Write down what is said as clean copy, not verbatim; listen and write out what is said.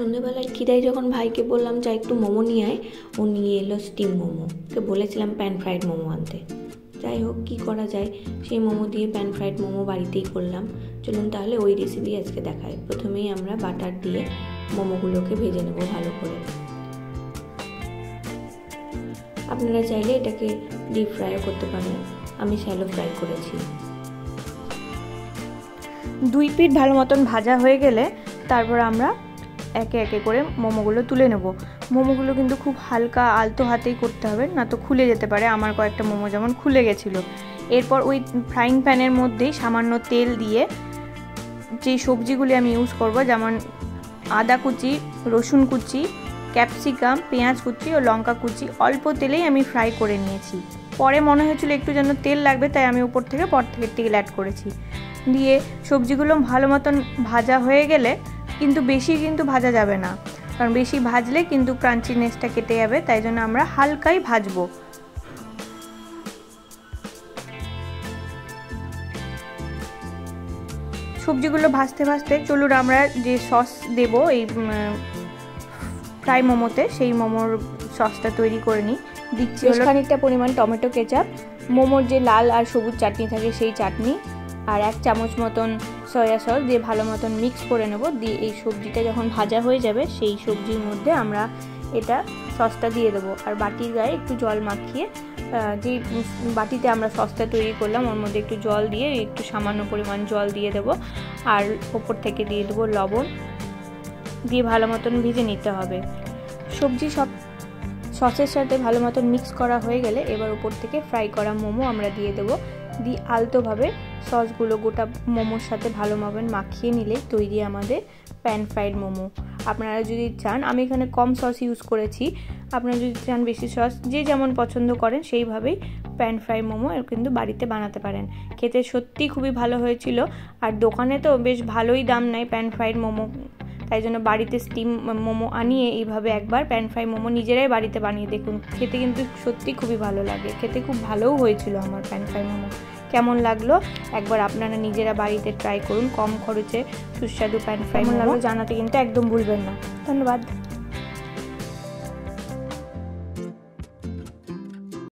সন্ধ্যেবেলায় খিদায় যখন ভাইকে বললাম যা একটু মোমো নিয়ে আয়, ও নিয়ে এলো স্টিম মোমো। ওকে বলেছিলাম প্যান ফ্রাইড মোমো আনতে। যাই হোক, কী করা যায়, সেই মোমো দিয়ে প্যান ফ্রাইড মোমো বাড়িতেই করলাম। চলুন তাহলে ওই রেসিপি আজকে দেখাই। প্রথমেই আমরা বাটার দিয়ে মোমোগুলোকে ভেজে নেব ভালো করে। আপনারা চাইলে এটাকে ডিপ ফ্রাইও করতে পারেন, আমি শ্যালো ফ্রাই করেছি। 2 পিঠ ভালো মতন ভাজা হয়ে গেলে তারপর আমরা একে একে করে মোমোগুলো তুলে নেব। মোমোগুলো কিন্তু খুব হালকা আলতো হাতেই করতে হবে, না তো খুলে যেতে পারে। আমার কয়েকটা মোমো যেমন খুলে গেছিলো। এরপর ওই ফ্রাইং প্যানের মধ্যেই সামান্য তেল দিয়ে যে সবজিগুলি আমি ইউজ করব, যেমন আদা কুচি, রসুন কুচি, ক্যাপসিকাম, পেঁয়াজ কুচি ও লঙ্কা কুচি অল্প তেলেই আমি ফ্রাই করে নিয়েছি। পরে মনে হয়েছিল একটু যেন তেল লাগবে, তাই আমি উপর থেকে তেল অ্যাড করেছি। দিয়ে সবজিগুলো ভালো মতন ভাজা হয়ে গেলে, কিন্তু বেশি ভাজা যাবে না, কারণ বেশি ভাজলে কিন্তু ক্রাঞ্চিনেসটা কেটে যাবে, তাই জন্য আমরা হালকাই ভাজবো। সবজিগুলো ভাজতে ভাজতে চলুন আমরা যে সস দেব এই ফ্রাই মোমোতে, সেই মোমোর সসটা তৈরি করে নিই। দিচ্ছি খানিকটা পরিমাণ টমেটো কেচাপ, মোমোর যে লাল আর সবুজ চাটনি থাকে সেই চাটনি, আর 1 চামচ মতন সয়া সস দিয়ে ভালো মতন মিক্স করে নেব। দিয়ে এই সবজিটা যখন ভাজা হয়ে যাবে, সেই সবজির মধ্যে আমরা এটা সসটা দিয়ে দেবো। আর বাটির গায়ে একটু জল মাখিয়ে, যে বাটিতে আমরা সসটা তৈরি করলাম ওর মধ্যে একটু জল দিয়ে, একটু সামান্য পরিমাণ জল দিয়ে দেবো। আর ওপর থেকে দিয়ে দেবো লবণ, দিয়ে ভালো মতন ভেজে নিতে হবে। সবজি সব সসের সাথে ভালো মতন মিক্স করা হয়ে গেলে এবার উপর থেকে ফ্রাই করা মোমো আমরা দিয়ে দেবো। দিয়ে আলতোভাবে সসগুলো গোটা মোমোর সাথে ভালো মতন মাখিয়ে নিলে তৈরি আমাদের প্যান ফ্রাইড মোমো। আপনারা যদি চান, আমি এখানে কম সস ইউজ করেছি, আপনারা যদি চান বেশি সস, যে যেমন পছন্দ করেন সেইভাবেই প্যান ফ্রাই মোমো কিন্তু বাড়িতে বানাতে পারেন। খেতে সত্যিই খুবই ভালো হয়েছিল। আর দোকানে তো বেশ ভালোই দাম নেয় প্যান ফ্রাইড মোমো, তাই জন্য বাড়িতে স্টিম মোমো আনিয়ে এইভাবে একবার প্যান ফ্রাই মোমো নিজেরাই বাড়িতে বানিয়ে দেখুন। খেতে কিন্তু সত্যি খুবই ভালো লাগে, খেতে খুব ভালোও হয়েছিল আমার প্যান ফ্রাই মোমো। কেমন লাগলো একবার আপনারা নিজেরা বাড়িতে ট্রাই করুন। কম খরচে সুস্বাদু প্যান ফ্রাই মোমো জানাতে কিন্তু একদম ভুলবেন না। ধন্যবাদ।